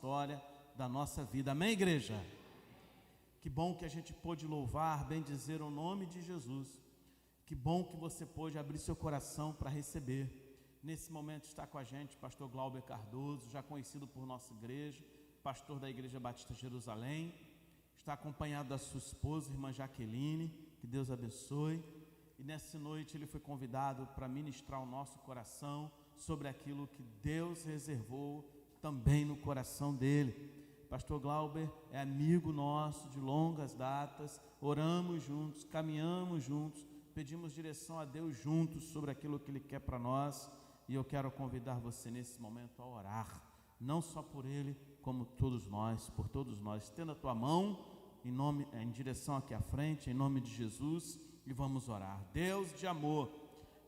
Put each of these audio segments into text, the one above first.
história, da nossa vida. Amém, igreja? Que bom que a gente pôde louvar, bendizer o nome de Jesus. Que bom que você pôde abrir seu coração para receber. Nesse momento está com a gente pastor Glauber Cardoso, já conhecido por nossa igreja, pastor da Igreja Batista Jerusalém. Está acompanhado da sua esposa, irmã Jaqueline, que Deus abençoe. E nessa noite ele foi convidado para ministrar o nosso coração sobre aquilo que Deus reservou também no coração dele. Pastor Glauber é amigo nosso de longas datas, oramos juntos, caminhamos juntos, pedimos direção a Deus juntos sobre aquilo que Ele quer para nós. E eu quero convidar você nesse momento a orar, não só por ele, como todos nós, por todos nós. Estenda a tua mão em direção aqui à frente, em nome de Jesus, e vamos orar. Deus de amor,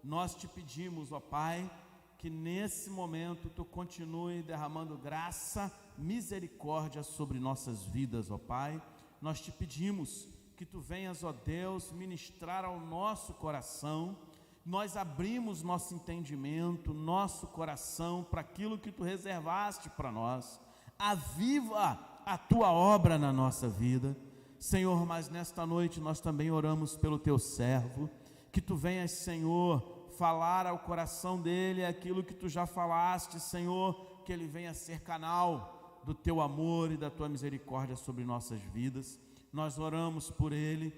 nós te pedimos, ó Pai, que nesse momento tu continue derramando graça, misericórdia sobre nossas vidas, ó Pai. Nós te pedimos que tu venhas, ó Deus, ministrar ao nosso coração. Nós abrimos nosso entendimento, nosso coração para aquilo que tu reservaste para nós. Aviva a tua obra na nossa vida, Senhor. Mas nesta noite nós também oramos pelo teu servo, que tu venhas, Senhor, falar ao coração dele aquilo que tu já falaste, Senhor, que ele venha ser canal do teu amor e da tua misericórdia sobre nossas vidas. Nós oramos por ele,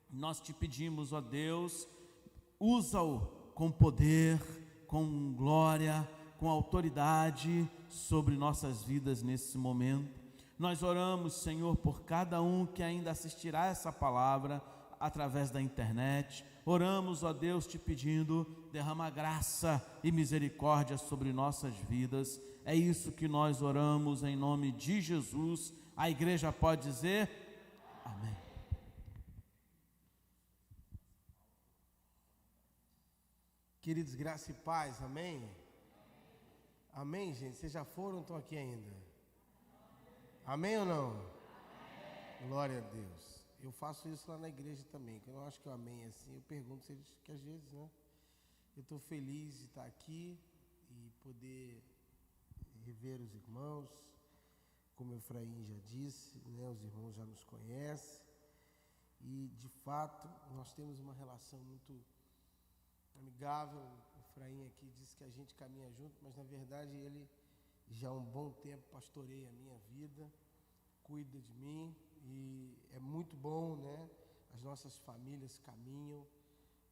nós te pedimos, ó Deus, usa-o com poder, com glória, com autoridade sobre nossas vidas nesse momento. Nós oramos, Senhor, por cada um que ainda assistirá essa palavra através da internet. Oramos, ó Deus, te pedindo, derrama graça e misericórdia sobre nossas vidas. É isso que nós oramos em nome de Jesus. A igreja pode dizer amém. Queridos, graça e paz, amém? Amém, gente? Vocês já foram ou estão aqui ainda? Amém ou não? Amém. Glória a Deus. Eu faço isso lá na igreja também. Quando eu acho que o amém é assim, eu pergunto se eles, que às vezes, né? Eu estou feliz de estar aqui e poder rever os irmãos. Como o Efraim já disse, né? Os irmãos já nos conhecem. E, de fato, nós temos uma relação muito amigável. O Efraim aqui disse que a gente caminha junto, mas na verdade ele já há um bom tempo pastoreia a minha vida, cuida de mim, e é muito bom, né? As nossas famílias caminham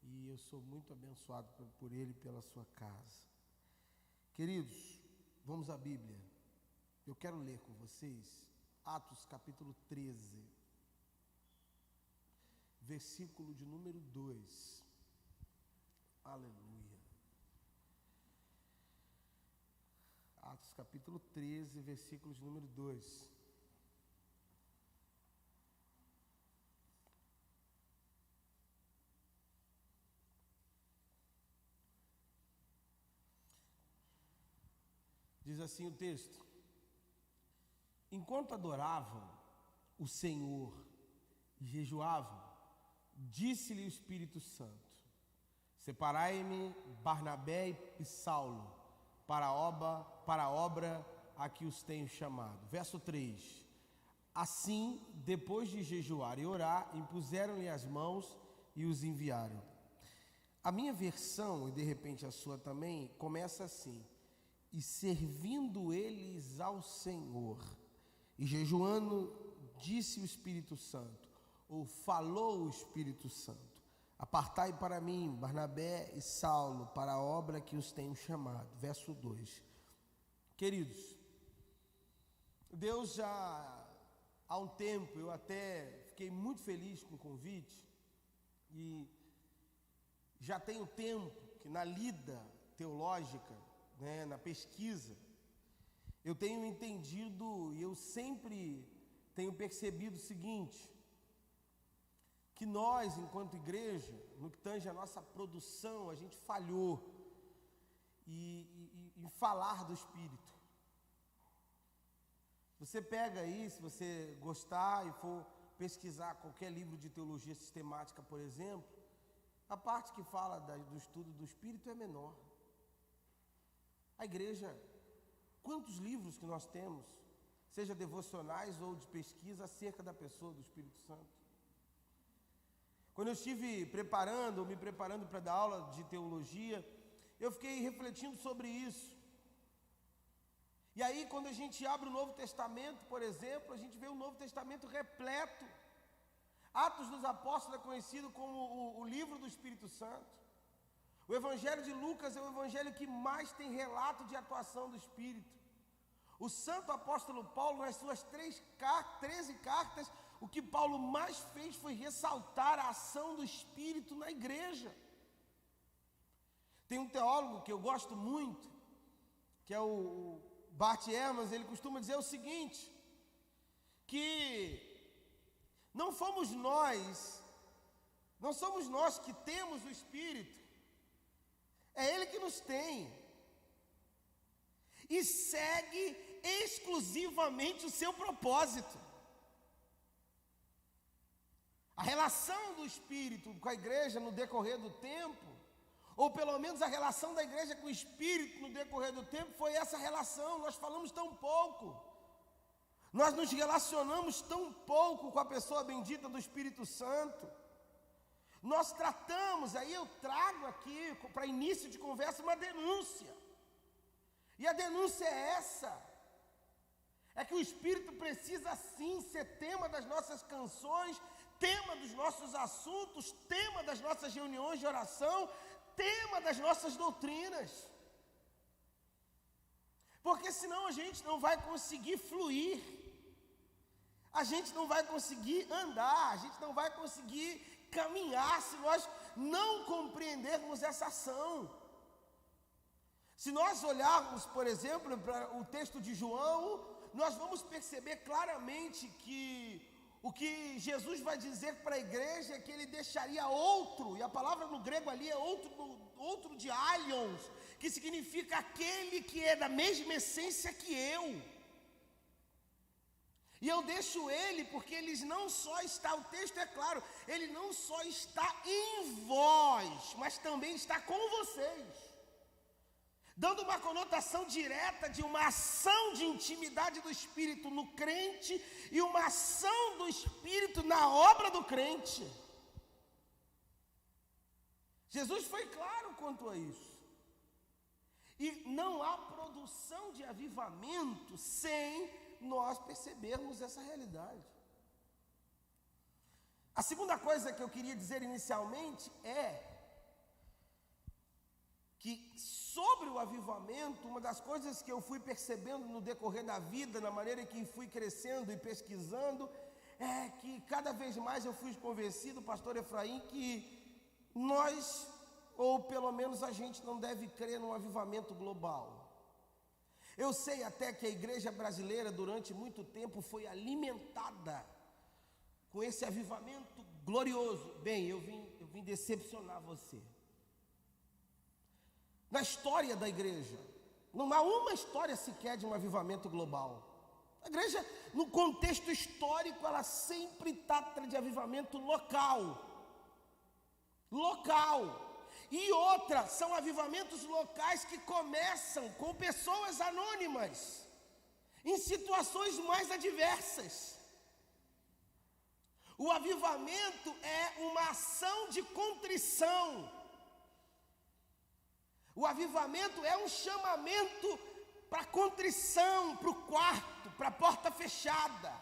e eu sou muito abençoado por ele e pela sua casa. Queridos, vamos à Bíblia. Eu quero ler com vocês Atos capítulo 13, versículo de número 2. Aleluia. Atos capítulo 13, versículo de número 2. Diz assim o texto: enquanto adoravam o Senhor e jejuavam, disse-lhe o Espírito Santo: separai-me Barnabé e Saulo para a obra a que os tenho chamado. Verso 3. Assim, depois de jejuar e orar, impuseram-lhe as mãos e os enviaram. A minha versão, e de repente a sua também, começa assim: e servindo eles ao Senhor e jejuando, disse o Espírito Santo, ou falou o Espírito Santo: apartai para mim Barnabé e Saulo para a obra que os tenho chamado. Verso 2. Queridos, Deus já há um tempo, eu até fiquei muito feliz com o convite, e já tenho tempo que na lida teológica, né, na pesquisa, eu tenho entendido e eu sempre tenho percebido o seguinte: que nós, enquanto igreja, no que tange a nossa produção, a gente falhou em falar do Espírito. Você pega aí, se você gostar e for pesquisar qualquer livro de teologia sistemática, por exemplo, a parte que fala do estudo do Espírito é menor. A igreja, quantos livros que nós temos seja devocionais ou de pesquisa acerca da pessoa do Espírito Santo. Quando eu estive me preparando para dar aula de teologia, eu fiquei refletindo sobre isso. E aí, quando a gente abre o Novo Testamento, por exemplo, a gente vê o Novo Testamento repleto. Atos dos Apóstolos é conhecido como o livro do Espírito Santo. O Evangelho de Lucas é o evangelho que mais tem relato de atuação do Espírito. O santo apóstolo Paulo, nas suas 13 cartas, o que Paulo mais fez foi ressaltar a ação do Espírito na igreja. Tem um teólogo que eu gosto muito, que é o Bart Ehrman. Ele costuma dizer o seguinte, que não somos nós que temos o Espírito, é Ele que nos tem, e segue exclusivamente o seu propósito. A relação do Espírito com a igreja no decorrer do tempo, ou pelo menos a relação da igreja com o Espírito no decorrer do tempo, foi essa relação. Nós falamos tão pouco, nós nos relacionamos tão pouco com a pessoa bendita do Espírito Santo. Nós tratamos, aí eu trago aqui, para início de conversa, uma denúncia. E a denúncia é essa: é que o Espírito precisa sim ser tema das nossas canções, tema dos nossos assuntos, tema das nossas reuniões de oração, tema das nossas doutrinas. Porque senão a gente não vai conseguir fluir, a gente não vai conseguir andar, a gente não vai conseguir caminhar se nós não compreendermos essa ação. Se nós olharmos, por exemplo, para o texto de João, nós vamos perceber claramente que o que Jesus vai dizer para a igreja é que ele deixaria outro, e a palavra no grego ali é outro de aions, que significa aquele que é da mesma essência que eu. E eu deixo ele porque eles não só está, o texto é claro, ele não só está em vós, mas também está com vocês, dando uma conotação direta de uma ação de intimidade do Espírito no crente e uma ação do Espírito na obra do crente. Jesus foi claro quanto a isso. E não há produção de avivamento sem nós percebermos essa realidade. A segunda coisa que eu queria dizer inicialmente é que sobre o avivamento, uma das coisas que eu fui percebendo no decorrer da vida, na maneira que fui crescendo e pesquisando, é que cada vez mais eu fui convencido, pastor Efraim, que nós, ou pelo menos a gente, não deve crer num avivamento global. Eu sei até que a igreja brasileira durante muito tempo foi alimentada com esse avivamento glorioso. Bem, eu vim decepcionar você. Na história da igreja, não há uma história sequer de um avivamento global. A igreja, no contexto histórico, ela sempre trata de avivamento local. E outra, são avivamentos locais que começam com pessoas anônimas, em situações mais adversas. O avivamento é uma ação de contrição. O avivamento é um chamamento para contrição, para o quarto, para a porta fechada.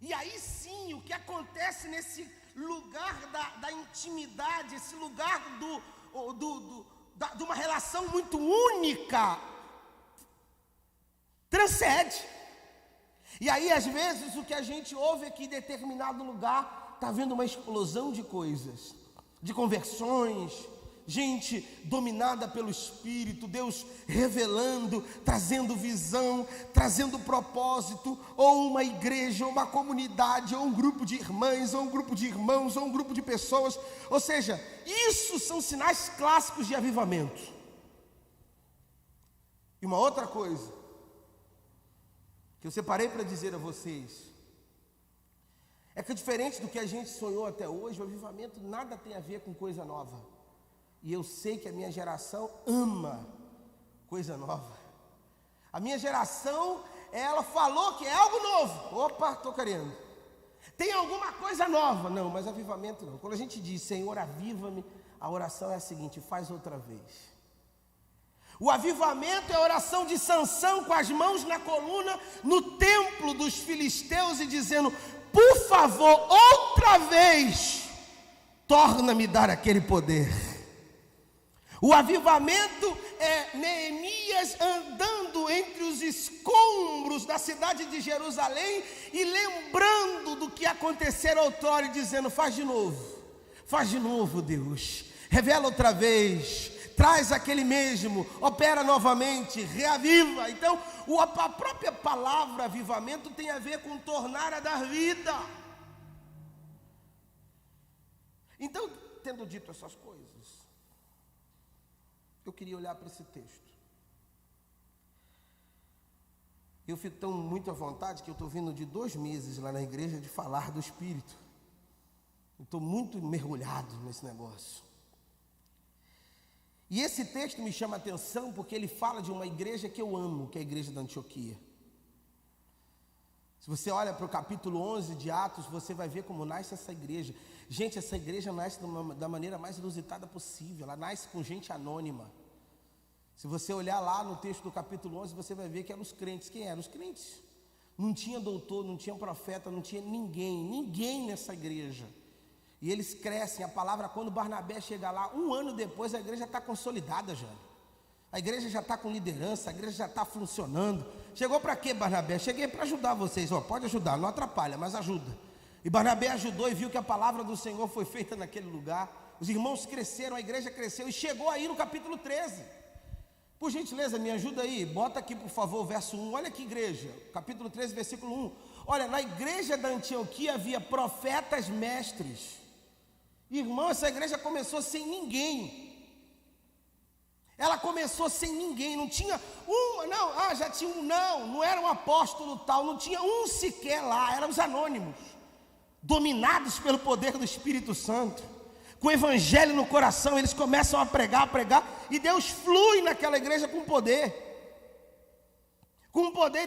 E aí sim, o que acontece nesse lugar da intimidade, esse lugar de uma relação muito única, transcende. E aí às vezes o que a gente ouve é que em determinado lugar está havendo uma explosão de coisas, de conversões, gente dominada pelo Espírito, Deus revelando, trazendo visão, trazendo propósito, ou uma igreja, ou uma comunidade, ou um grupo de irmãs, ou um grupo de irmãos, ou um grupo de pessoas. Ou seja, isso são sinais clássicos de avivamento. E uma outra coisa que eu separei para dizer a vocês é que, diferente do que a gente sonhou até hoje, o avivamento nada tem a ver com coisa nova. E eu sei que a minha geração ama coisa nova. A minha geração, ela falou que é algo novo. Opa, estou querendo. Tem alguma coisa nova? Não, mas avivamento não. Quando a gente diz, Senhor, aviva-me, a oração é a seguinte: faz outra vez. O avivamento é a oração de Sansão com as mãos na coluna no templo dos filisteus e dizendo: por favor, outra vez, torna-me dar aquele poder. O avivamento é Neemias andando entre os escombros da cidade de Jerusalém e lembrando do que acontecera outrora e dizendo: faz de novo, Deus, revela outra vez, traz aquele mesmo, opera novamente, reaviva. Então, a própria palavra avivamento tem a ver com tornar a dar vida. Então, tendo dito essas coisas, eu queria olhar para esse texto. Eu fico tão muito à vontade que eu estou vindo de 2 meses lá na igreja de falar do Espírito. Eu estou muito mergulhado nesse negócio. E esse texto me chama a atenção porque ele fala de uma igreja que eu amo, que é a igreja da Antioquia. Se você olha para o capítulo 11 de Atos, você vai ver como nasce essa igreja. Gente, essa igreja nasce da maneira mais inusitada possível. Ela nasce com gente anônima. Se você olhar lá no texto do capítulo 11, você vai ver que eram os crentes. Quem eram os crentes? Não tinha doutor, não tinha profeta, não tinha ninguém nessa igreja. E eles crescem. A palavra, quando Barnabé chega lá, 1 ano depois, a igreja está consolidada já. A igreja já está com liderança, a igreja já está funcionando. Chegou para quê, Barnabé? Cheguei para ajudar vocês. Pode ajudar, não atrapalha, mas ajuda. E Barnabé ajudou e viu que a palavra do Senhor foi feita naquele lugar. Os irmãos cresceram, a igreja cresceu e chegou aí no capítulo 13. Por gentileza, me ajuda aí, bota aqui por favor o verso 1. Olha que igreja, capítulo 13, versículo 1. Olha, na igreja da Antioquia havia profetas mestres. Irmão, essa igreja começou sem ninguém. Ela começou sem ninguém, não tinha já tinha não era um apóstolo tal, não tinha um sequer lá, eram os anônimos, dominados pelo poder do Espírito Santo, com o evangelho no coração, eles começam a pregar, e Deus flui naquela igreja com poder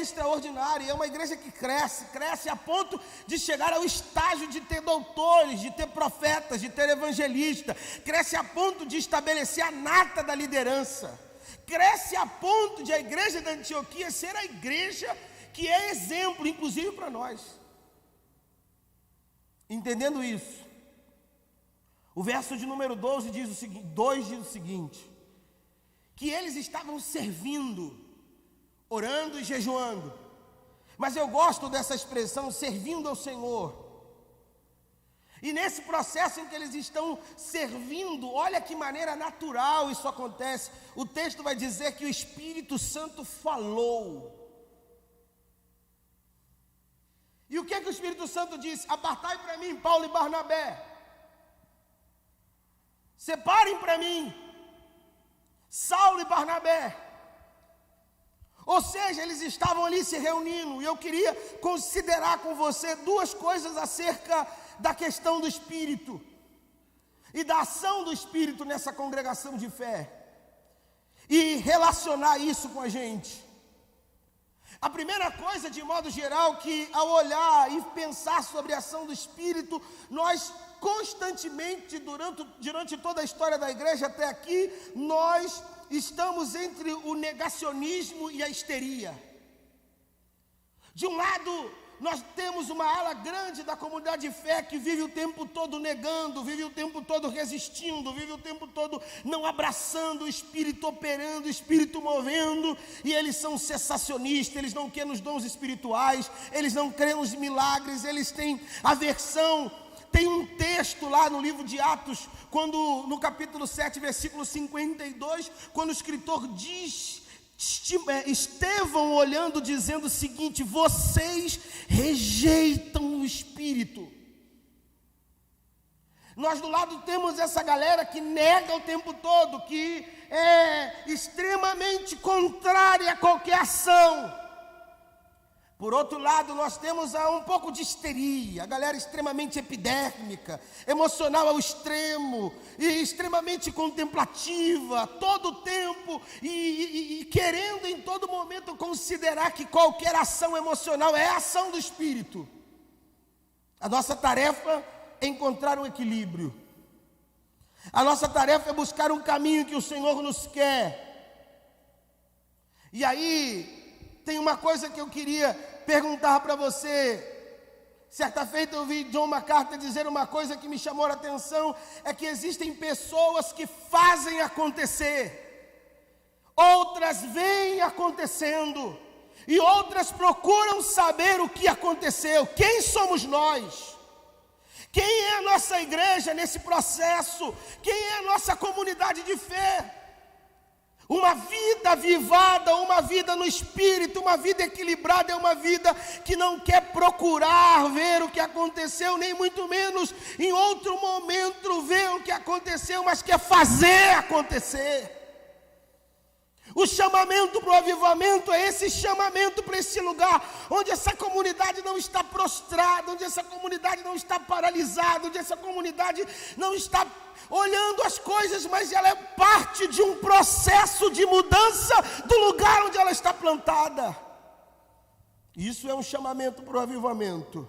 extraordinário. E é uma igreja que cresce a ponto de chegar ao estágio de ter doutores, de ter profetas, de ter evangelistas, cresce a ponto de estabelecer a nata da liderança, cresce a ponto de a igreja da Antioquia ser a igreja que é exemplo, inclusive para nós. Entendendo isso, o verso de número 12 diz o seguinte, que eles estavam servindo, orando e jejuando. Mas eu gosto dessa expressão, servindo ao Senhor. E nesse processo em que eles estão servindo, olha que maneira natural isso acontece. O texto vai dizer que o Espírito Santo falou. E o que é que o Espírito Santo disse? Apartai para mim Paulo e Barnabé. Separem para mim Saulo e Barnabé. Ou seja, eles estavam ali se reunindo, e eu queria considerar com você 2 coisas acerca da questão do Espírito e da ação do Espírito nessa congregação de fé, e relacionar isso com a gente. A primeira coisa, de modo geral, que ao olhar e pensar sobre a ação do Espírito, nós constantemente, durante toda a história da igreja até aqui, nós estamos entre o negacionismo e a histeria. De um lado, nós temos uma ala grande da comunidade de fé que vive o tempo todo negando, vive o tempo todo resistindo, vive o tempo todo não abraçando o Espírito, operando, o Espírito movendo, e eles são cessacionistas, eles não querem os dons espirituais, eles não creem nos milagres, eles têm aversão. Tem um texto lá no livro de Atos, quando no capítulo 7, versículo 52, quando o escritor diz, Estevão olhando, dizendo o seguinte: vocês rejeitam o Espírito. Nós do lado temos essa galera que nega o tempo todo, que é extremamente contrária a qualquer ação. Por outro lado, nós temos um pouco de histeria, a galera extremamente epidérmica, emocional ao extremo, e extremamente contemplativa, todo o tempo, e querendo em todo momento considerar que qualquer ação emocional é ação do Espírito. A nossa tarefa é encontrar um equilíbrio. A nossa tarefa é buscar um caminho que o Senhor nos quer. E aí, tem uma coisa que eu queria perguntar para você. Certa feita eu vi John MacArthur dizer uma coisa que me chamou a atenção, é que existem pessoas que fazem acontecer, outras veem acontecendo, e outras procuram saber o que aconteceu. Quem somos nós? Quem é a nossa igreja nesse processo? Quem é a nossa comunidade de fé? Uma vida avivada, uma vida no Espírito, uma vida equilibrada, é uma vida que não quer procurar ver o que aconteceu, nem muito menos em outro momento ver o que aconteceu, mas quer fazer acontecer. O chamamento para o avivamento é esse chamamento para esse lugar, onde essa comunidade não está prostrada, onde essa comunidade não está paralisada, onde essa comunidade não está olhando as coisas, mas ela é parte de um processo de mudança do lugar onde ela está plantada. Isso é um chamamento para o avivamento.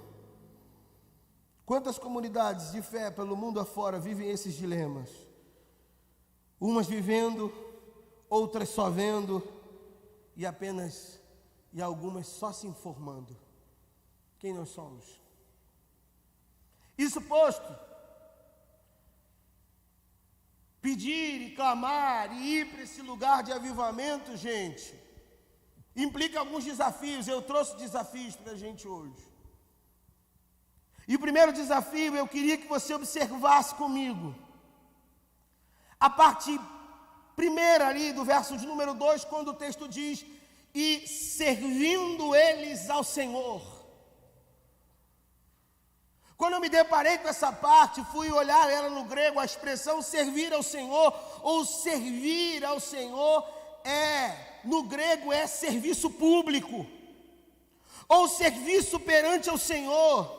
Quantas comunidades de fé pelo mundo afora vivem esses dilemas? Umas vivendo, outras só vendo, e algumas só se informando. Quem nós somos? Isso posto, pedir e clamar e ir para esse lugar de avivamento, gente, implica alguns desafios. Eu trouxe desafios para a gente hoje. E o primeiro desafio, eu queria que você observasse comigo a parte primeira ali do verso de número 2, quando o texto diz: e servindo eles ao Senhor. Quando eu me deparei com essa parte, fui olhar ela no grego, a expressão servir ao Senhor, ou servir ao Senhor, no grego é serviço público, ou serviço perante ao Senhor,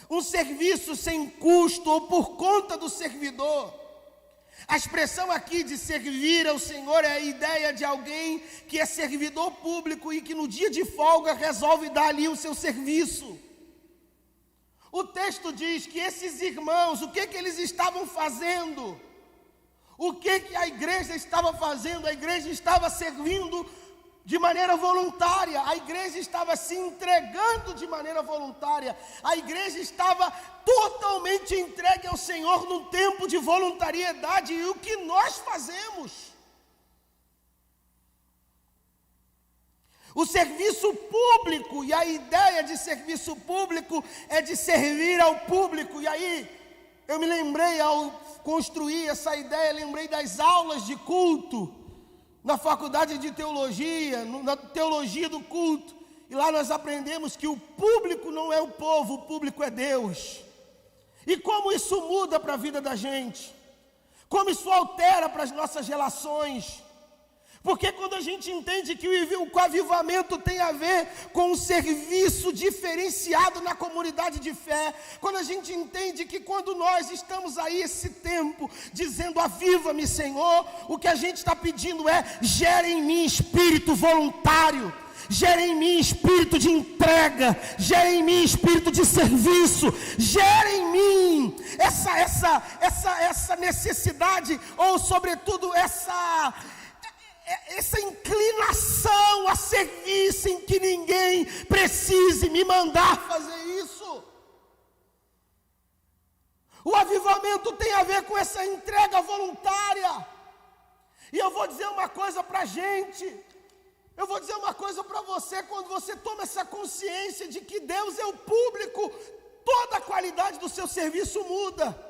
um serviço sem custo ou por conta do servidor. A expressão aqui de servir ao Senhor é a ideia de alguém que é servidor público e que no dia de folga resolve dar ali o seu serviço. O texto diz que esses irmãos, o que eles estavam fazendo? O que a igreja estava fazendo? A igreja estava servindo de maneira voluntária, a igreja estava se entregando de maneira voluntária, a igreja estava totalmente entregue ao Senhor num tempo de voluntariedade. E o que nós fazemos? O serviço público, e a ideia de serviço público é de servir ao público. E aí, eu me lembrei, ao construir essa ideia, lembrei das aulas de culto, na faculdade de teologia, na teologia do culto. E lá nós aprendemos que o público não é o povo, o público é Deus. E como isso muda para a vida da gente? Como isso altera para as nossas relações? Porque quando a gente entende que o avivamento tem a ver com um serviço diferenciado na comunidade de fé, quando a gente entende que quando nós estamos aí esse tempo dizendo aviva-me, Senhor, o que a gente está pedindo é: gera em mim espírito voluntário, gera em mim espírito de entrega, gera em mim espírito de serviço, gera em mim essa necessidade, ou sobretudo essa inclinação a servir sem que ninguém precise me mandar fazer isso. O avivamento tem a ver com essa entrega voluntária. E eu vou dizer uma coisa para a gente, eu vou dizer uma coisa para você: quando você toma essa consciência de que Deus é o público, toda a qualidade do seu serviço muda.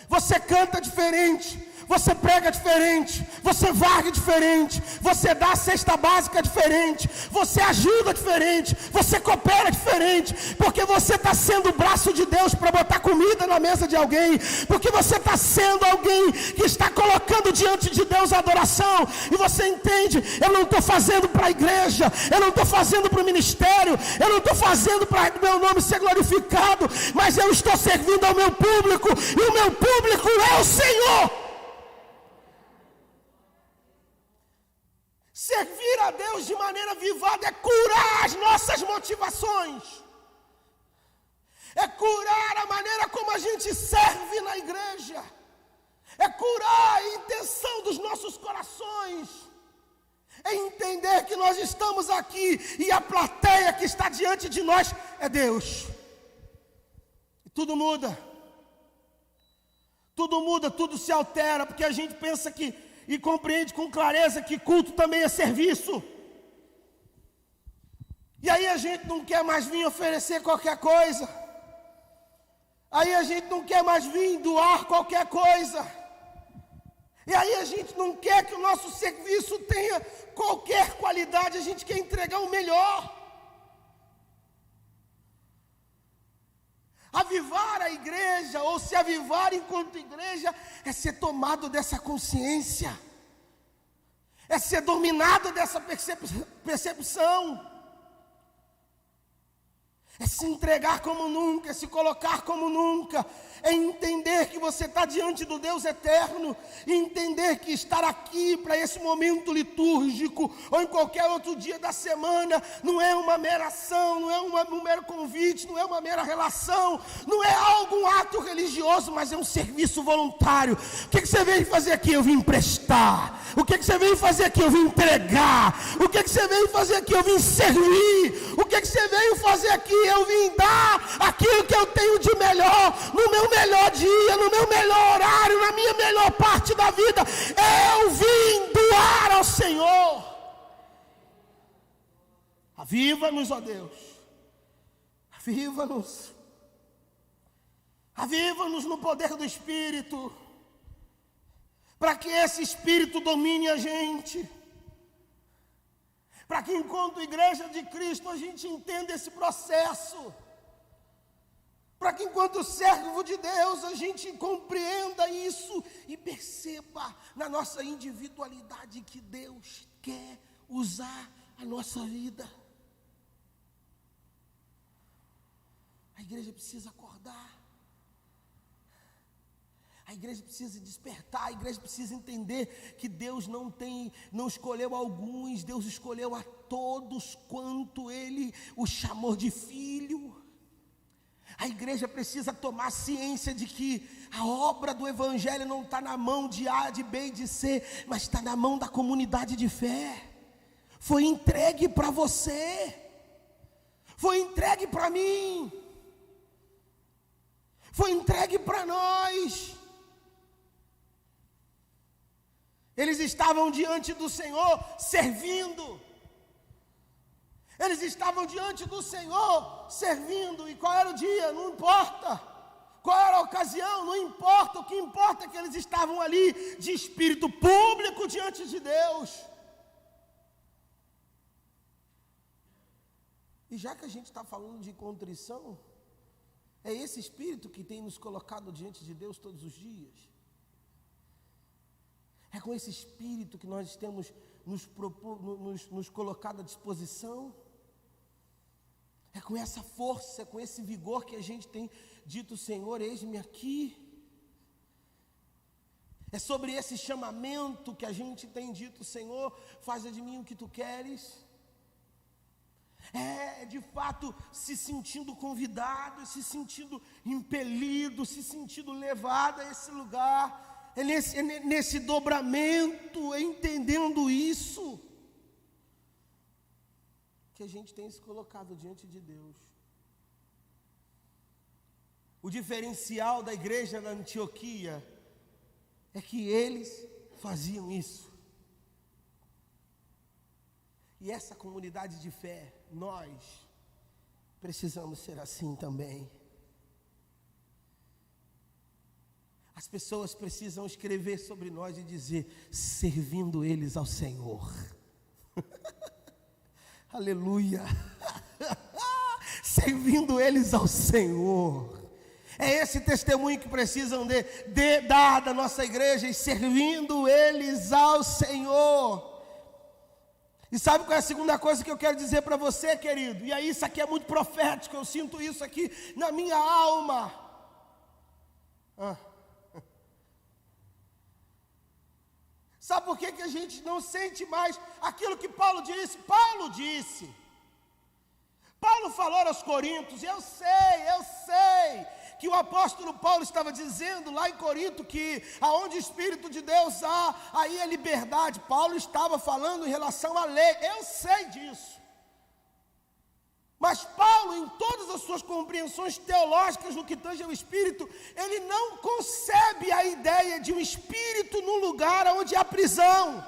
Você canta diferente, você prega diferente, você varre diferente, você dá a cesta básica diferente, você ajuda diferente, você coopera diferente, porque você está sendo o braço de Deus para botar comida na mesa de alguém, porque você está sendo alguém que está colocando diante de Deus a adoração, e você entende, eu não estou fazendo para a igreja, eu não estou fazendo para o ministério, eu não estou fazendo para o meu nome ser glorificado, mas eu estou servindo ao meu público, e o meu público é o Senhor. Servir a Deus de maneira avivada é curar as nossas motivações, é curar a maneira como a gente serve na igreja, é curar a intenção dos nossos corações, é entender que nós estamos aqui e a plateia que está diante de nós é Deus. E tudo muda, tudo se altera, porque a gente pensa que e compreende com clareza que culto também é serviço. E aí a gente não quer mais vir oferecer qualquer coisa. Aí a gente não quer mais vir doar qualquer coisa. E aí a gente não quer que o nosso serviço tenha qualquer qualidade, a gente quer entregar o melhor. Avivar a igreja, ou se avivar enquanto igreja, é ser tomado dessa consciência, é ser dominado dessa percepção, é se entregar como nunca, é se colocar como nunca, é entender que você está diante do Deus eterno, e entender que estar aqui para esse momento litúrgico, ou em qualquer outro dia da semana, não é uma mera ação, não é um mero convite, não é uma mera relação, não é algum ato religioso, mas é um serviço voluntário. O que você veio fazer aqui? Eu vim emprestar. O que você veio fazer aqui? Eu vim entregar. O que você veio fazer aqui? Eu vim servir. O que você veio fazer aqui? Eu vim dar aquilo que eu tenho de melhor, no meu melhor dia, no meu melhor horário, na minha melhor parte da vida. Eu vim doar ao Senhor. Aviva-nos, ó Deus. Aviva-nos. Aviva-nos no poder do Espírito, para que esse Espírito domine a gente, para que enquanto igreja de Cristo a gente entenda esse processo, para que enquanto servo de Deus a gente compreenda isso e perceba na nossa individualidade que Deus quer usar a nossa vida. A igreja precisa acordar, a igreja precisa despertar, a igreja precisa entender que Deus não escolheu alguns, Deus escolheu a todos quanto Ele os chamou de filho. A igreja precisa tomar ciência de que a obra do Evangelho não está na mão de A, de B e de C, mas está na mão da comunidade de fé. Foi entregue para você, foi entregue para mim, foi entregue para nós. Eles estavam diante do Senhor servindo. Eles estavam diante do Senhor servindo. E qual era o dia? Não importa. Qual era a ocasião? Não importa. O que importa é que eles estavam ali de espírito público diante de Deus. E já que a gente está falando de contrição, é esse espírito que tem nos colocado diante de Deus todos os dias. É com esse espírito que nós temos nos colocado à disposição. É com essa força, é com esse vigor que a gente tem dito: Senhor, eis-me aqui. É sobre esse chamamento que a gente tem dito: Senhor, faze de mim o que tu queres. É de fato se sentindo convidado, se sentindo impelido, se sentindo levado a esse lugar. É nesse dobramento, entendendo isso, que a gente tem se colocado diante de Deus. O diferencial da igreja na Antioquia é que eles faziam isso. E essa comunidade de fé, nós precisamos ser assim também. As pessoas precisam escrever sobre nós e dizer: servindo eles ao Senhor. Aleluia. Servindo eles ao Senhor. É esse testemunho que precisam dar da nossa igreja, e servindo eles ao Senhor. E sabe qual é a segunda coisa que eu quero dizer para você, querido? E aí, isso aqui é muito profético, eu sinto isso aqui na minha alma. Sabe por que a gente não sente mais aquilo que Paulo disse? Paulo falou aos Coríntios, eu sei que o apóstolo Paulo estava dizendo lá em Corinto que aonde o Espírito de Deus há, aí é liberdade. Paulo estava falando em relação à lei, eu sei disso. Mas Paulo, em todas as suas compreensões teológicas no que tange ao Espírito, ele não concebe a ideia de um Espírito num lugar onde há prisão.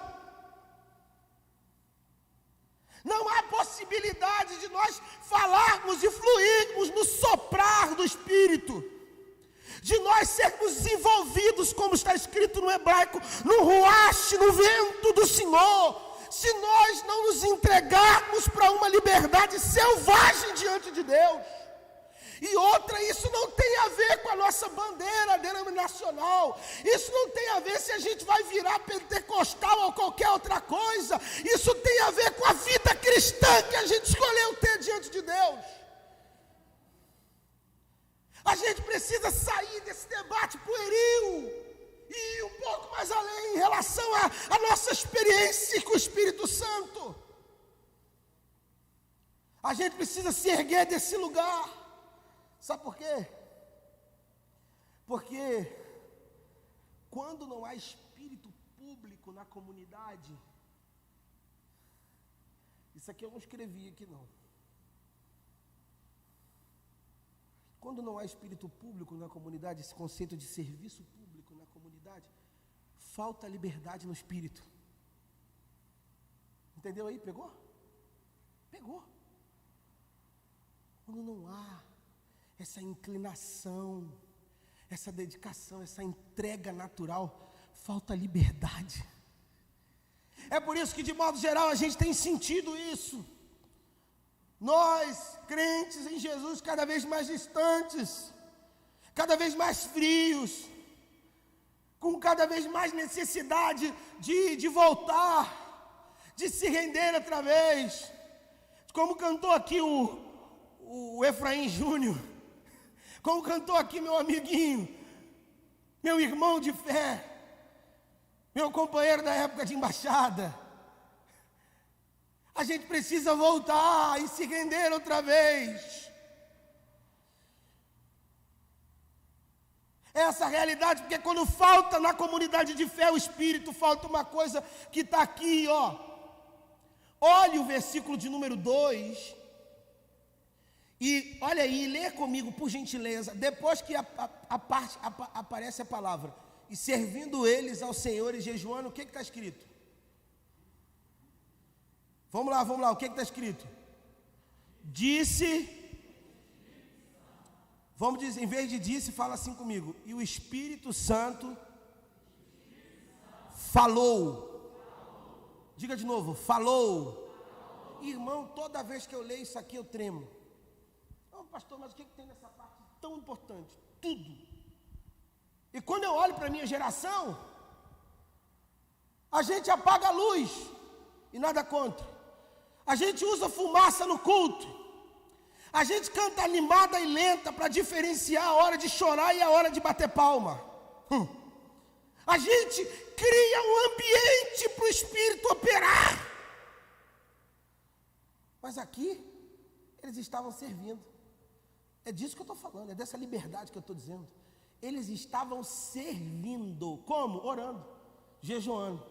Não há possibilidade de nós falarmos e fluirmos no soprar do Espírito, de nós sermos envolvidos, como está escrito no hebraico, no ruach, no vento do Senhor, se nós não nos entregarmos para uma liberdade selvagem diante de Deus. E outra, isso não tem a ver com a nossa bandeira denominacional, isso não tem a ver se a gente vai virar pentecostal ou qualquer outra coisa, isso tem a ver com a vida cristã que a gente escolheu ter diante de Deus. A gente precisa sair desse debate pueril e ir um pouco mais além em relação à nossa experiência com o Espírito Santo. A gente precisa se erguer desse lugar. Sabe por quê? Porque quando não há espírito público na comunidade, isso aqui eu não escrevi aqui não. Quando não há espírito público na comunidade, esse conceito de serviço público na comunidade, falta liberdade no espírito. Entendeu aí? Pegou? Pegou. Quando não há essa inclinação, essa dedicação, essa entrega natural, falta liberdade. É por isso que, de modo geral, a gente tem sentido isso. Nós, crentes em Jesus, cada vez mais distantes, cada vez mais frios, com cada vez mais necessidade de voltar, de se render outra vez. Como cantou aqui o Efraim Júnior, como cantou aqui meu amiguinho, meu irmão de fé, meu companheiro da época de embaixada. A gente precisa voltar e se render outra vez. Essa realidade, porque quando falta na comunidade de fé o Espírito, falta uma coisa que está aqui, ó. Olhe o versículo de número 2. E olha aí, lê comigo, por gentileza. Depois que aparece a palavra, e servindo eles ao Senhor e jejuando, o que está escrito? Vamos lá, o que está escrito? Disse, vamos dizer, em vez de disse, fala assim comigo. E o Espírito Santo falou. Diga de novo, falou. Irmão, toda vez que eu leio isso aqui eu tremo. Não, pastor, mas o que tem nessa parte tão importante? Tudo. E quando eu olho para a minha geração, a gente apaga a luz e nada contra. A gente usa fumaça no culto. A gente canta animada e lenta para diferenciar a hora de chorar e a hora de bater palma. A gente cria um ambiente para o Espírito operar. Mas aqui, eles estavam servindo. É disso que eu estou falando, é dessa liberdade que eu estou dizendo. Eles estavam servindo. Como? Orando, jejuando.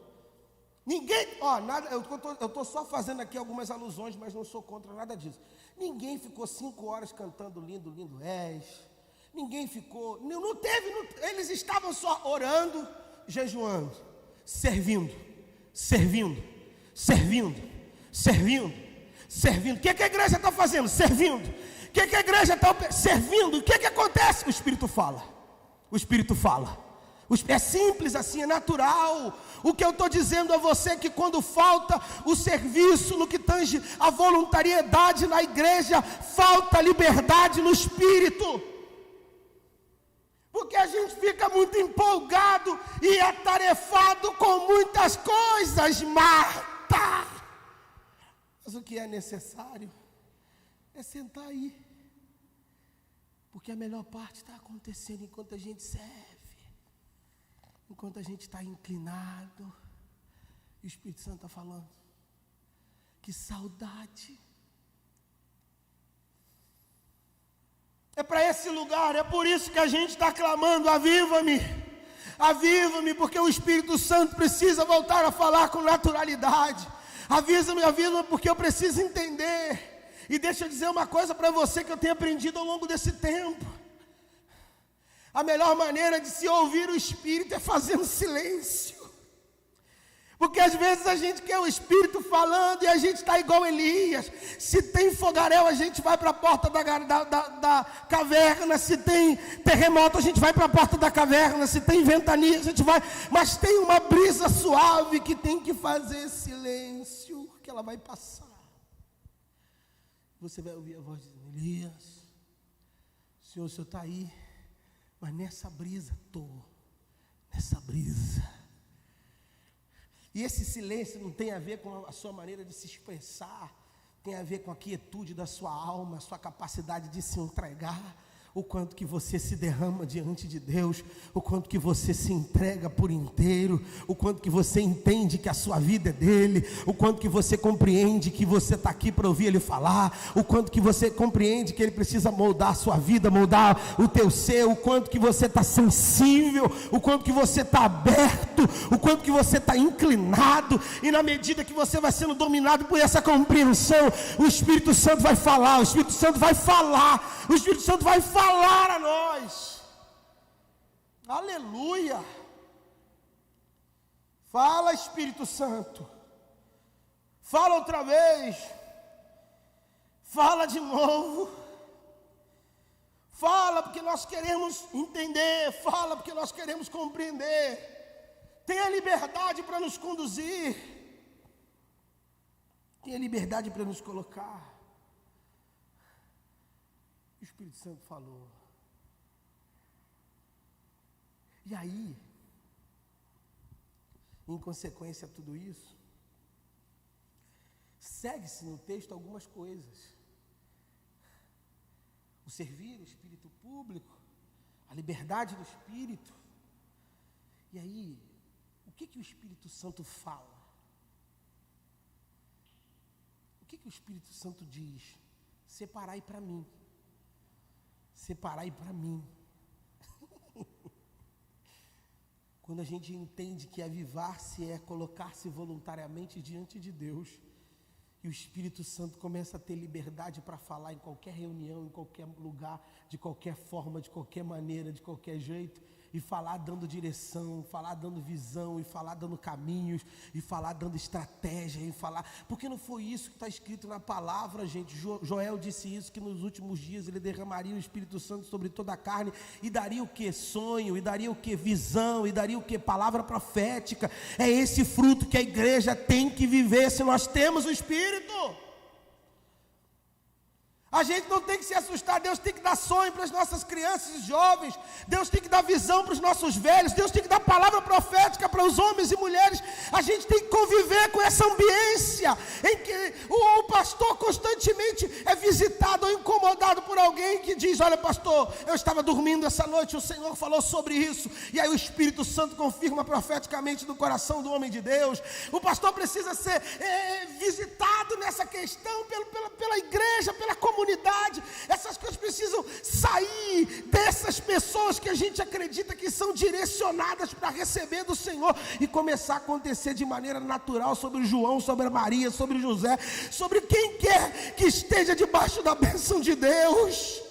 Ninguém, eu estou só fazendo aqui algumas alusões, mas não sou contra nada disso. Ninguém ficou 5 horas cantando lindo, lindo és. Ninguém ficou, não teve, eles estavam só orando, jejuando, servindo. O que a igreja está fazendo? Servindo. O que a igreja está servindo? O que acontece? O Espírito fala. É simples assim, é natural. O que eu estou dizendo a você é que quando falta o serviço no que tange a voluntariedade na igreja, falta liberdade no espírito. Porque a gente fica muito empolgado e atarefado com muitas coisas, Marta. Mas o que é necessário é sentar aí. Porque a melhor parte está acontecendo enquanto a gente serve. Enquanto a gente está inclinado, e o Espírito Santo está falando, que saudade. É para esse lugar, é por isso que a gente está clamando, aviva-me, aviva-me, porque o Espírito Santo precisa voltar a falar com naturalidade. Avisa-me, aviva-me, porque eu preciso entender. E deixa eu dizer uma coisa para você que eu tenho aprendido ao longo desse tempo. A melhor maneira de se ouvir o Espírito é fazendo silêncio. Porque às vezes a gente quer o Espírito falando e a gente está igual Elias. Se tem fogaréu, a gente vai para a porta da caverna. Se tem terremoto, a gente vai para a porta da caverna. Se tem ventania, a gente vai. Mas tem uma brisa suave que tem que fazer silêncio, que ela vai passar. Você vai ouvir a voz de Elias. O senhor está aí. Mas nessa brisa, nessa brisa. E esse silêncio não tem a ver com a sua maneira de se expressar, tem a ver com a quietude da sua alma, a sua capacidade de se entregar, o quanto que você se derrama diante de Deus, o quanto que você se entrega por inteiro, o quanto que você entende que a sua vida é dele, o quanto que você compreende que você está aqui para ouvir ele falar, o quanto que você compreende que ele precisa moldar a sua vida, moldar o teu ser, o quanto que você está sensível, o quanto que você está aberto, o quanto que você está inclinado, e na medida que você vai sendo dominado por essa compreensão, o Espírito Santo vai falar, o Espírito Santo vai falar, o Espírito Santo vai falar a nós. Aleluia. Fala, Espírito Santo. Fala outra vez. Fala de novo. Fala porque nós queremos entender. Fala porque nós queremos compreender. Tenha liberdade para nos conduzir. Tenha liberdade para nos colocar. O Espírito Santo falou. E aí, em consequência a tudo isso, segue-se no texto algumas coisas. O servir, o espírito público, a liberdade do Espírito. E aí, o que o Espírito Santo fala? O que o Espírito Santo diz? Separai para mim. Separai para mim. Quando a gente entende que avivar-se é colocar-se voluntariamente diante de Deus, e o Espírito Santo começa a ter liberdade para falar em qualquer reunião, em qualquer lugar, de qualquer forma, de qualquer maneira, de qualquer jeito, e falar dando direção, falar dando visão, e falar dando caminhos, e falar dando estratégia, e falar, porque não foi isso que está escrito na palavra, gente. Joel disse isso, que nos últimos dias ele derramaria o Espírito Santo sobre toda a carne, e daria o que? Sonho, e daria o que? Visão, e daria o que? Palavra profética. É esse fruto que a igreja tem que viver, se nós temos o Espírito. A gente não tem que se assustar. Deus tem que dar sonho para as nossas crianças e jovens. Deus tem que dar visão para os nossos velhos. Deus tem que dar palavra profética para os homens e mulheres. A gente tem que conviver com essa ambiência em que o pastor constantemente é visitado ou incomodado por alguém que diz: olha, pastor, eu estava dormindo essa noite, o Senhor falou sobre isso. E aí o Espírito Santo confirma profeticamente no coração do homem de Deus. O pastor precisa ser visitado nessa questão pela igreja, pela comunidade. Essas coisas precisam sair dessas pessoas que a gente acredita que são direcionadas para receber do Senhor e começar a acontecer de maneira natural sobre João, sobre Maria, sobre José, sobre quem quer que esteja debaixo da bênção de Deus.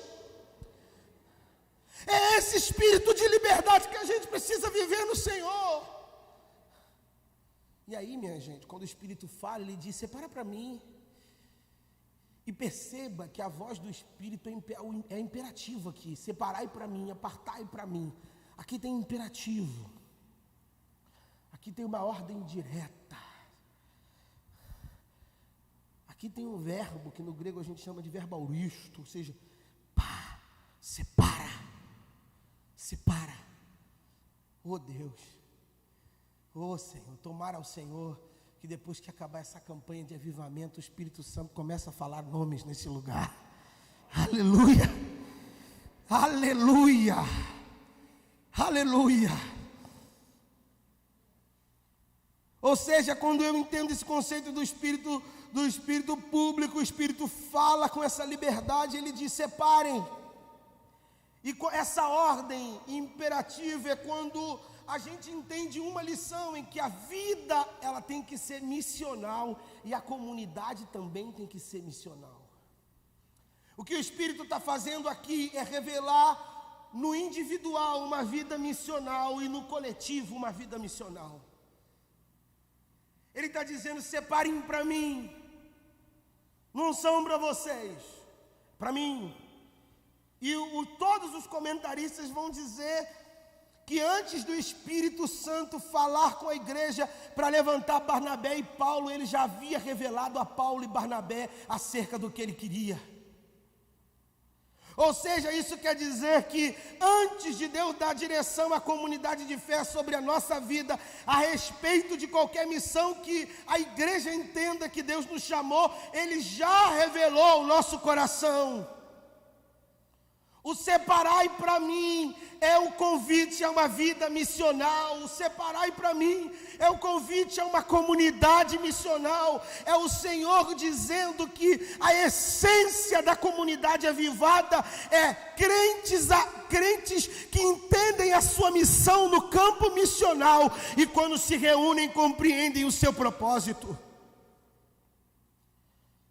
É esse espírito de liberdade que a gente precisa viver no Senhor. E aí, minha gente, quando o Espírito fala, ele diz: separa para mim. E perceba que a voz do Espírito é imperativa aqui. Separai para mim, apartai para mim. Aqui tem imperativo. Aqui tem uma ordem direta. Aqui tem um verbo que no grego a gente chama de verbo auristo, ou seja, pá, separa. Separa. Oh Deus. Oh Senhor, tomara ao Senhor que depois que acabar essa campanha de avivamento, o Espírito Santo começa a falar nomes nesse lugar. Aleluia. Aleluia. Aleluia. Ou seja, quando eu entendo esse conceito do Espírito público, o Espírito fala com essa liberdade, ele diz: separem. E essa ordem imperativa é quando a gente entende uma lição em que a vida, ela tem que ser missional e a comunidade também tem que ser missional. O que o Espírito está fazendo aqui é revelar no individual uma vida missional e no coletivo uma vida missional. Ele está dizendo: separem para mim, não são para vocês, para mim. E todos os comentaristas vão dizer que antes do Espírito Santo falar com a igreja para levantar Barnabé e Paulo, ele já havia revelado a Paulo e Barnabé acerca do que ele queria. Ou seja, isso quer dizer que antes de Deus dar direção à comunidade de fé sobre a nossa vida, a respeito de qualquer missão que a igreja entenda que Deus nos chamou, Ele já revelou o nosso coração. O separai para mim é o convite a uma vida missional. O separai para mim é o convite a uma comunidade missional. É o Senhor dizendo que a essência da comunidade avivada é crentes que entendem a sua missão no campo missional e quando se reúnem compreendem o seu propósito.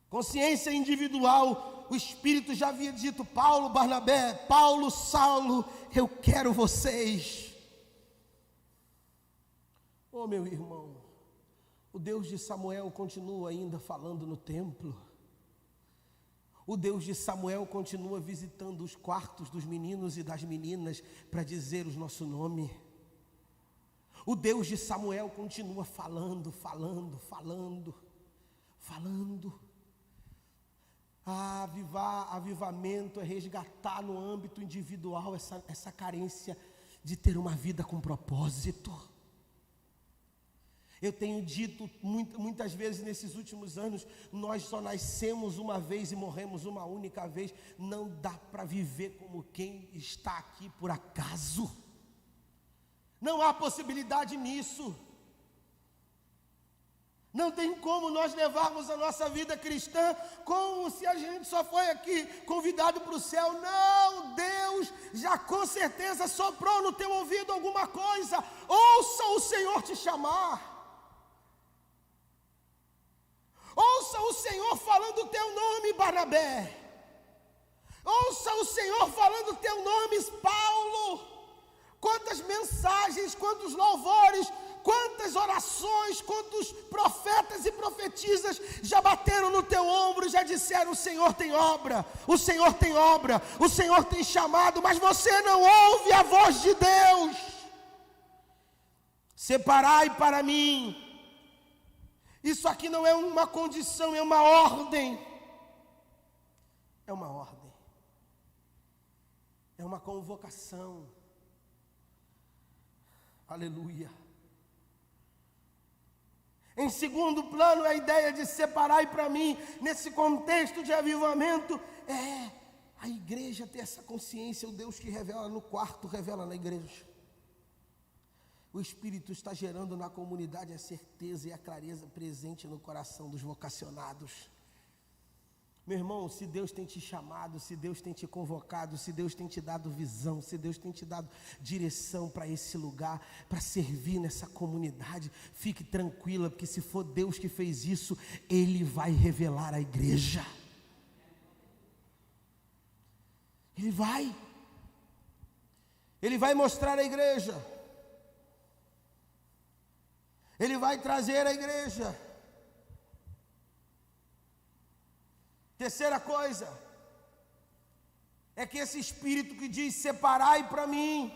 Consciência individual. O Espírito já havia dito: Paulo, Barnabé, Paulo, Saulo, eu quero vocês. Oh meu irmão, o Deus de Samuel continua ainda falando no templo. O Deus de Samuel continua visitando os quartos dos meninos e das meninas para dizer o nosso nome. O Deus de Samuel continua falando. Avivamento é resgatar no âmbito individual essa carência de ter uma vida com propósito. Eu tenho dito muitas vezes nesses últimos anos, nós só nascemos uma vez e morremos uma única vez. Não dá para viver como quem está aqui por acaso. Não há possibilidade nisso. Não tem como nós levarmos a nossa vida cristã como se a gente só foi aqui convidado para o céu. Não, Deus já com certeza soprou no teu ouvido alguma coisa. Ouça o Senhor te chamar. Ouça o Senhor falando o teu nome, Barnabé. Ouça o Senhor falando o teu nome, Paulo. Quantas mensagens, quantos louvores, quantas orações, quantos profetas e profetisas já bateram no teu ombro e já disseram: o Senhor tem obra, o Senhor tem obra, o Senhor tem chamado, mas você não ouve a voz de Deus. Separai para mim. Isso aqui não é uma condição, é uma ordem. É uma ordem. É uma convocação. Aleluia. Em segundo plano, a ideia de separar para mim, nesse contexto de avivamento, é a igreja ter essa consciência. O Deus que revela no quarto, revela na igreja. O Espírito está gerando na comunidade a certeza e a clareza presente no coração dos vocacionados. Meu irmão, se Deus tem te chamado, se Deus tem te convocado, se Deus tem te dado visão, se Deus tem te dado direção para esse lugar, para servir nessa comunidade, fique tranquila, porque se for Deus que fez isso, Ele vai revelar a igreja. Ele vai mostrar a igreja. Ele vai trazer a igreja. Terceira coisa, é que esse Espírito que diz: separai para mim,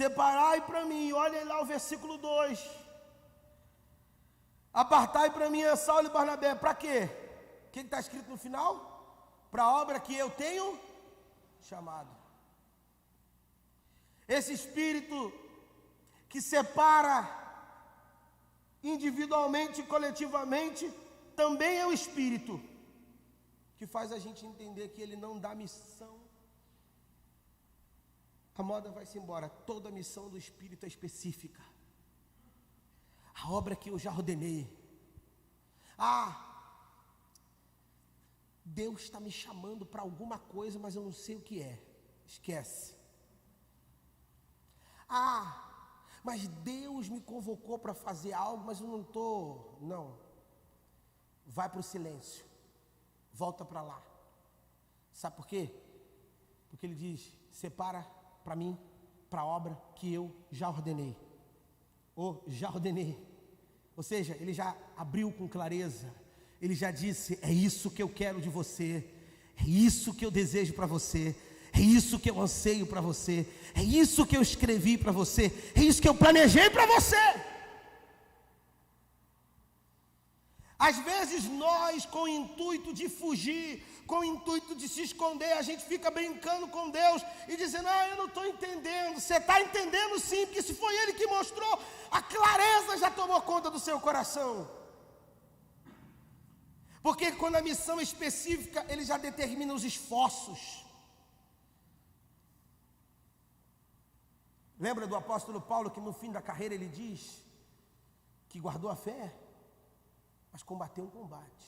Separai para mim, olhem lá o versículo 2. Apartai para mim a Saulo e Barnabé, para quê? O que está escrito no final? Para a obra que eu tenho chamado. Esse espírito que separa individualmente e coletivamente, também é o espírito que faz a gente entender que ele não dá missão. A moda vai-se embora, toda a missão do espírito é específica. A obra que eu já ordenei. Deus está me chamando para alguma coisa, mas eu não sei o que é. Esquece. Mas Deus me convocou para fazer algo, mas eu não estou. Não. Vai para o silêncio. Volta para lá. Sabe por quê? Porque ele diz: separa para mim, para a obra que eu já ordenei. Já ordenei. Ou seja, ele já abriu com clareza. Ele já disse: é isso que eu quero de você. É isso que eu desejo para você. É isso que eu anseio para você. É isso que eu escrevi para você. É isso que eu planejei para você. Às vezes nós, com o intuito de fugir, com o intuito de se esconder, a gente fica brincando com Deus e dizendo: eu não estou entendendo. Você está entendendo sim, porque se foi Ele que mostrou, a clareza já tomou conta do seu coração. Porque quando a missão é específica, Ele já determina os esforços. Lembra do apóstolo Paulo que no fim da carreira ele diz que guardou a fé, mas combateu um combate.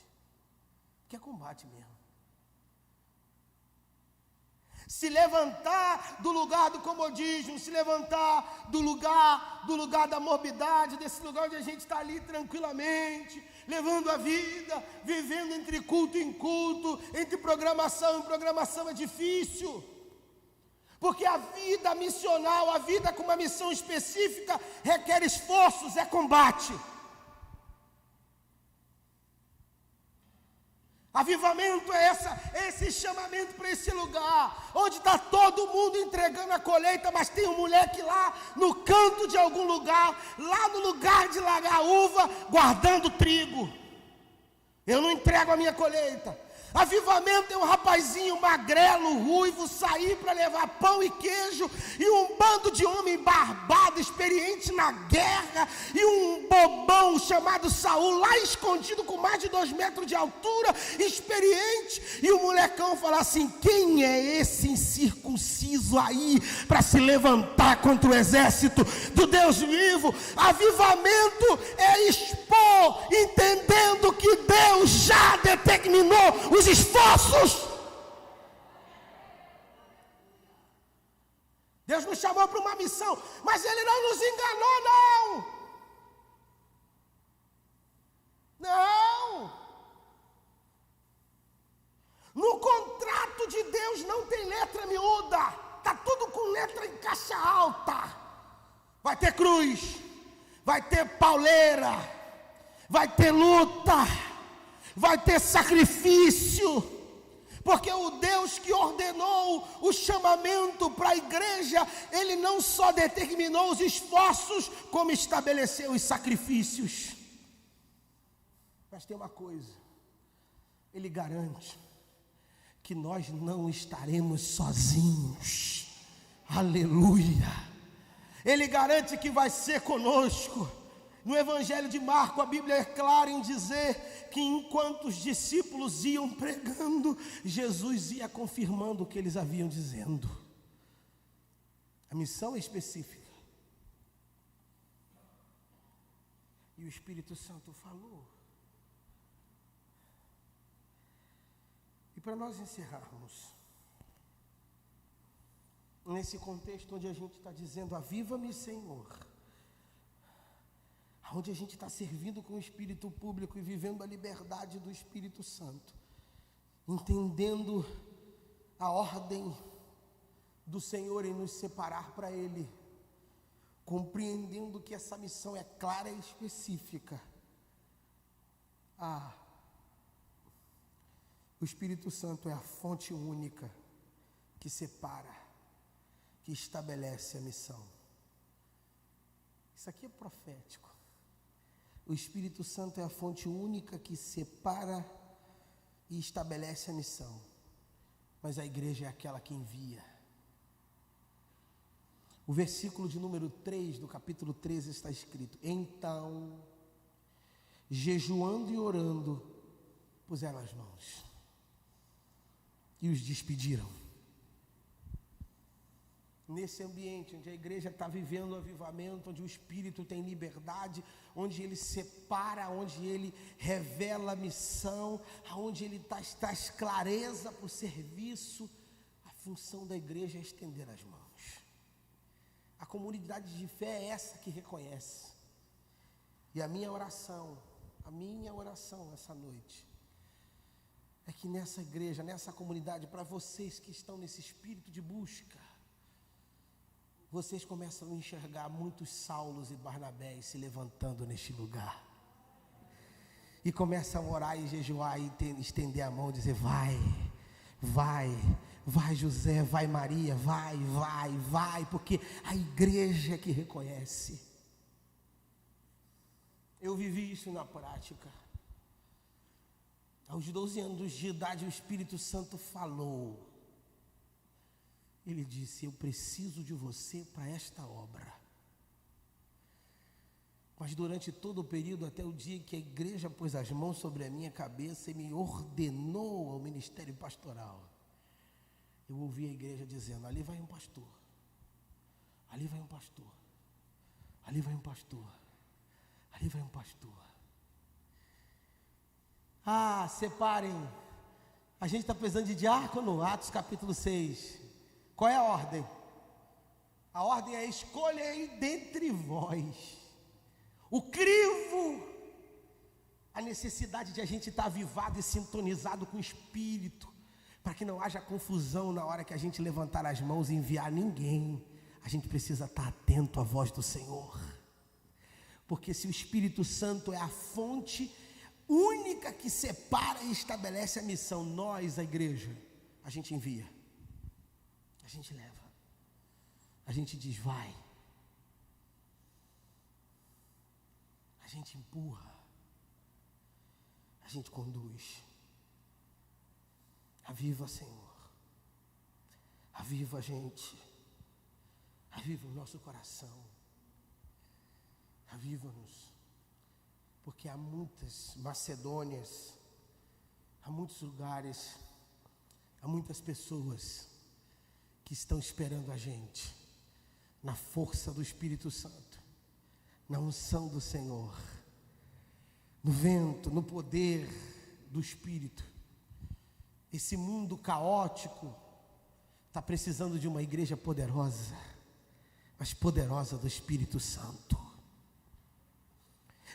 Que é combate mesmo. Se levantar do lugar do comodismo, se levantar do lugar da morbidade, desse lugar onde a gente está ali tranquilamente, levando a vida, vivendo entre culto em culto, entre programação em programação é difícil. Porque a vida missional, a vida com uma missão específica, requer esforços, é combate. Avivamento é esse chamamento para esse lugar, onde está todo mundo entregando a colheita, mas tem um moleque lá no canto de algum lugar, lá no lugar de largar uva, guardando trigo. Eu não entrego a minha colheita. Avivamento é um rapazinho magrelo, ruivo, sair para levar pão e queijo, e um bando de homem barbado, experiente na guerra, e um bobão chamado Saul, lá escondido com mais de 2 metros de altura, experiente, e o molecão fala assim: quem é esse incircunciso aí, para se levantar contra o exército do Deus vivo? Avivamento é expor, entendendo que Deus já determinou os esforços. Deus nos chamou para uma missão, mas Ele não nos enganou, não. Não. No contrato de Deus não tem letra miúda, está tudo com letra em caixa alta. Vai ter cruz, vai ter pauleira, vai ter luta, vai ter sacrifício, porque o Deus que ordenou o chamamento para a igreja, Ele não só determinou os esforços, como estabeleceu os sacrifícios. Mas tem uma coisa, Ele garante que nós não estaremos sozinhos. Aleluia! Ele garante que vai ser conosco. No Evangelho de Marcos, a Bíblia é clara em dizer que enquanto os discípulos iam pregando, Jesus ia confirmando o que eles haviam dizendo. A missão é específica. E o Espírito Santo falou. E para nós encerrarmos, nesse contexto onde a gente está dizendo: aviva-me, Senhor, onde a gente está servindo com o Espírito público e vivendo a liberdade do Espírito Santo, entendendo a ordem do Senhor em nos separar para Ele, compreendendo que essa missão é clara e específica. O Espírito Santo é a fonte única que separa, que estabelece a missão. Isso aqui é profético. O Espírito Santo é a fonte única que separa e estabelece a missão. Mas a igreja é aquela que envia. O versículo de número 3 do capítulo 13 está escrito: então, jejuando e orando, puseram as mãos e os despediram. Nesse ambiente onde a igreja está vivendo o avivamento, onde o Espírito tem liberdade, onde ele separa, onde ele revela a missão, onde ele traz clareza para o serviço, a função da igreja é estender as mãos. A comunidade de fé é essa que reconhece. E a minha oração essa noite, é que nessa igreja, nessa comunidade, para vocês que estão nesse espírito de busca, vocês começam a enxergar muitos Saulos e Barnabés se levantando neste lugar. E começam a orar e jejuar e estender a mão e dizer: vai José, vai Maria, vai, porque a igreja é que reconhece. Eu vivi isso na prática. Aos 12 anos de idade, o Espírito Santo falou. Ele disse: eu preciso de você para esta obra. Mas durante todo o período, até o dia que a igreja pôs as mãos sobre a minha cabeça e me ordenou ao ministério pastoral, eu ouvi a igreja dizendo: ali vai um pastor, ali vai um pastor, ali vai um pastor, ali vai um pastor. Ah, separem, a gente está precisando de diácono. Atos capítulo 6. Qual é a ordem? A ordem é: escolhei dentre vós. O crivo, a necessidade de a gente estar avivado e sintonizado com o Espírito, para que não haja confusão na hora que a gente levantar as mãos e enviar ninguém. A gente precisa estar atento à voz do Senhor, porque se o Espírito Santo é a fonte única que separa e estabelece a missão, nós, a igreja, a gente envia, a gente leva, a gente diz vai, a gente empurra, a gente conduz. Aviva, Senhor, aviva a gente, aviva o nosso coração, aviva-nos, porque há muitas Macedônias, há muitos lugares, há muitas pessoas que estão esperando a gente, na força do Espírito Santo, na unção do Senhor, no vento, no poder do Espírito. Esse mundo caótico está precisando de uma igreja poderosa, mas poderosa do Espírito Santo.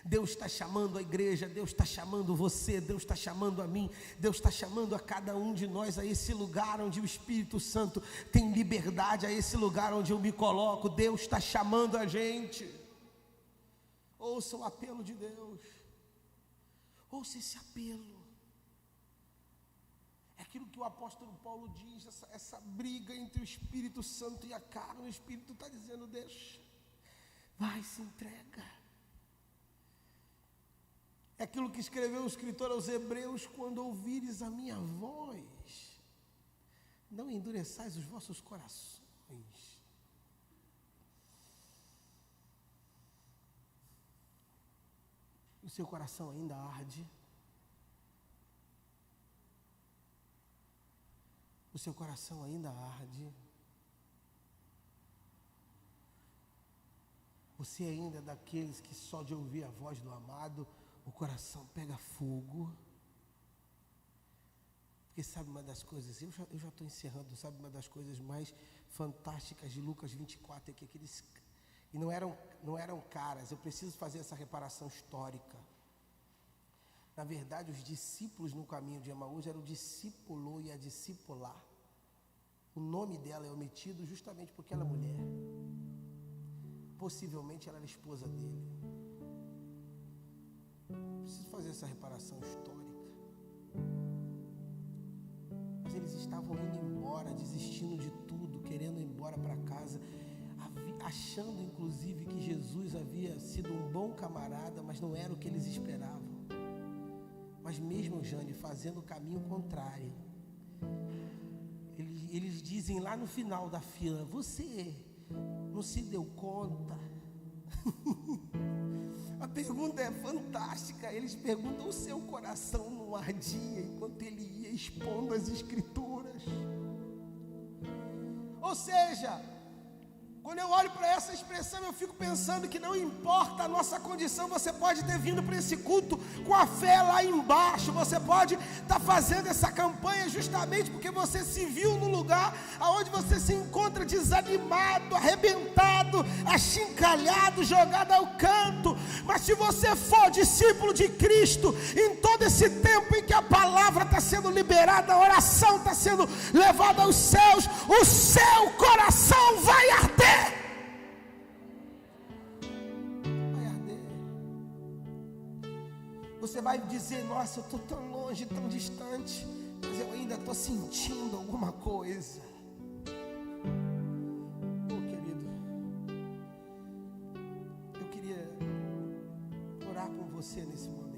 Deus está chamando a igreja, Deus está chamando você, Deus está chamando a mim, Deus está chamando a cada um de nós a esse lugar onde o Espírito Santo tem liberdade, a esse lugar onde eu me coloco. Deus está chamando a gente. Ouça o apelo de Deus, ouça esse apelo. É aquilo que o apóstolo Paulo diz, essa briga entre o Espírito Santo e a carne. O Espírito está dizendo: deixa, vai, se entrega. É aquilo que escreveu o escritor aos Hebreus: quando ouvires a minha voz, não endureçais os vossos corações. O seu coração ainda arde? O seu coração ainda arde? Você ainda é daqueles que só de ouvir a voz do amado, o coração pega fogo? Porque sabe uma das coisas, eu já estou encerrando, sabe uma das coisas mais fantásticas de Lucas 24 é que aqueles, e não eram caras, eu preciso fazer essa reparação histórica. Na verdade, os discípulos no caminho de Emaús eram o discípulo e a discipular. O nome dela é omitido justamente porque ela é mulher. Possivelmente ela era esposa dele. Preciso fazer essa reparação histórica. Mas eles estavam indo embora, desistindo de tudo, querendo ir embora para casa. A achando inclusive que Jesus havia sido um bom camarada, mas não era o que eles esperavam. Mas mesmo Jane fazendo o caminho contrário, eles dizem lá no final da fila: você não se deu conta? A pergunta é fantástica. Eles perguntam: o seu coração não ardia enquanto ele ia expondo as escrituras? Ou seja, quando eu olho para essa expressão, eu fico pensando que não importa a nossa condição. Você pode ter vindo para esse culto com a fé lá embaixo, você pode estar fazendo essa campanha justamente porque você se viu no lugar onde você se encontra desanimado, arrebentado, achincalhado, jogado ao canto. Mas se você for discípulo de Cristo, em todo esse tempo em que a palavra está sendo liberada, a oração está sendo levada aos céus, o seu coração vai arder. Vai arder. Você vai dizer: nossa, eu estou tão longe, tão distante, mas eu ainda estou sentindo alguma coisa. Oh, querido, eu queria orar com você nesse momento.